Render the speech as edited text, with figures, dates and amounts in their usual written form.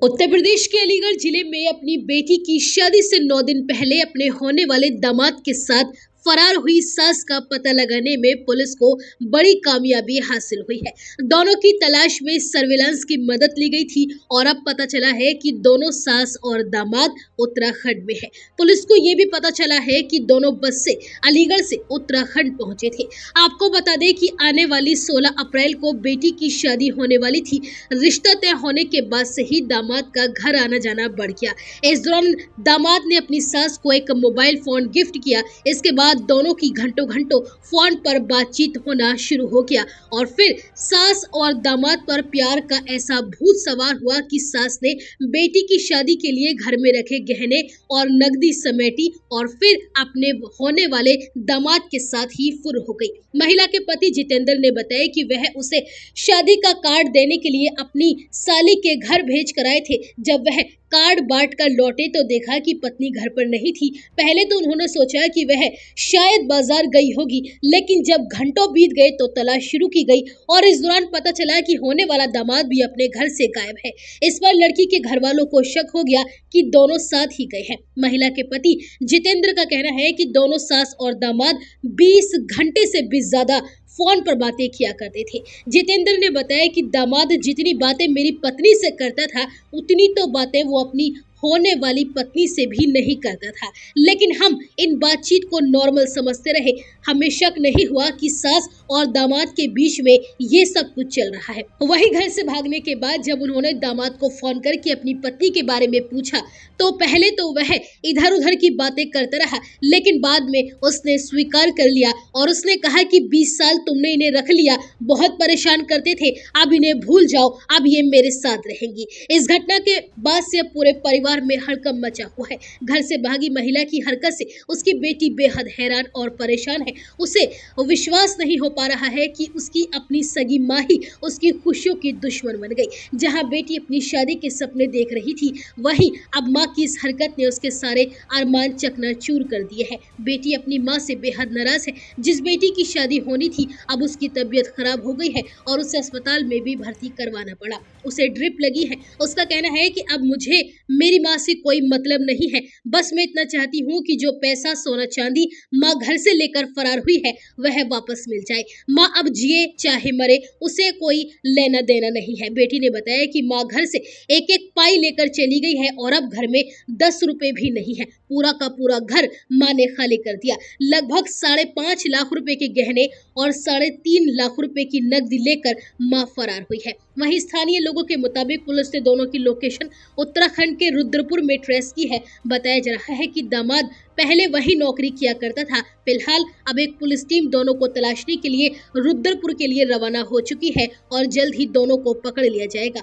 उत्तर प्रदेश के अलीगढ़ जिले में अपनी बेटी की शादी से 9 दिन पहले अपने होने वाले दामाद के साथ फरार हुई सास का पता लगाने में पुलिस को बड़ी कामयाबी हासिल हुई है। दोनों की तलाश में सर्विलांस की मदद ली गई थी और अब पता चला है कि दोनों सास और दामाद उत्तराखंड में है। पुलिस को ये भी पता चला है कि दोनों बस से अलीगढ़ से उत्तराखंड पहुंचे थे। आपको बता दें कि आने वाली 16 अप्रैल को बेटी की शादी होने वाली थी। रिश्ता तय होने के बाद से ही दामाद का घर आना जाना बढ़ गया। इस दौरान दामाद ने अपनी सास को एक मोबाइल फोन गिफ्ट किया। इसके बाद दोनों की घंटों घंटों फोन पर बातचीत होना शुरू हो गया और फिर सास और दामाद पर प्यार का ऐसा भूत सवार हुआ कि सास ने बेटी की शादी के लिए घर में रखे गहने और नकदी समेटी और फिर अपने होने वाले दामाद के साथ ही फुर हो गई। महिला के पति जितेंद्र ने बताया कि वह उसे शादी का कार्ड देने के लिए अपनी साली के घर भेज कर आए थे। जब वह कार्ड बांट कर लौटे तो देखा कि पत्नी घर पर नहीं थी। पहले तो उन्होंने सोचा कि वह शायद बाजार गई होगी, लेकिन जब घंटों बीत गए तो तलाश शुरू की गई और इस दौरान पता चला कि होने वाला दामाद भी अपने घर से गायब है। इस पर लड़की के घर वालों को शक हो गया कि दोनों साथ ही गए हैं। महिला के पति जितेंद्र का कहना है कि दोनों सास और दामाद 20 घंटे से भी ज्यादा फोन पर बातें किया करते थे। जितेंद्र ने बताया कि दामाद जितनी बातें मेरी पत्नी से करता था, उतनी तो बातें वो अपनी होने वाली पत्नी से भी नहीं करता था, लेकिन हम इन बातचीत को नॉर्मल समझते रहे। हमें शक नहीं हुआ कि सास और दामाद के बीच में ये सब कुछ चल रहा है। वही घर से भागने के बाद जब उन्होंने दामाद को फोन करके अपनी पत्नी के बारे में पूछा तो पहले तो वह इधर उधर की बातें करता रहा, लेकिन बाद में उसने स्वीकार कर लिया और उसने कहा कि 20 साल तुमने इन्हें रख लिया, बहुत परेशान करते थे, अब इन्हें भूल जाओ, अब ये मेरे साथ रहेंगी। इस घटना के बाद से पूरे परिवार में हड़कंप मचा हुआ है। घर से भागी महिला की हरकत से उसकी बेटी बेहद हैरान और परेशान है। उसे विश्वास नहीं हो पा रहा है कि उसकी अपनी सगी माँ ही उसकी खुशियों की दुश्मन बन गई। जहां बेटी अपनी शादी के सपने देख रही थी, वहीं अब माँ की इस हरकत ने उसके सारे अरमान चकनाचूर कर दिए हैं। बेटी अपनी माँ से बेहद नाराज है। जिस बेटी की शादी होनी थी, अब उसकी तबीयत खराब हो गई है और उसे अस्पताल में भी भर्ती करवाना पड़ा। उसे ड्रिप लगी है। उसका कहना है कि अब मुझे मेरी माँ से कोई मतलब नहीं है, बस मैं इतना चाहती हूँ कि जो पैसा सोना चांदी माँ घर से लेकर फरार हुई है वह वापस मिल जाए। माँ अब जिए चाहे मरे, उसे कोई लेना देना नहीं है। बेटी ने बताया कि माँ घर से एक एक पाई लेकर चली गई है और अब घर में 10 रुपए भी नहीं है। पूरा का पूरा घर माँ ने खाली कर दिया। लगभग 5.5 लाख रुपए के गहने और 3.5 लाख रुपए की नकदी लेकर माँ फरार हुई है। वहीं स्थानीय लोगों के मुताबिक पुलिस ने दोनों की लोकेशन उत्तराखंड के रुद्रपुर में ट्रेस की है। बताया जा रहा है कि दामाद पहले वही नौकरी किया करता था। फिलहाल अब एक पुलिस टीम दोनों को तलाशने के लिए रुद्रपुर के लिए रवाना हो चुकी है और जल्द ही दोनों को पकड़ लिया जाएगा।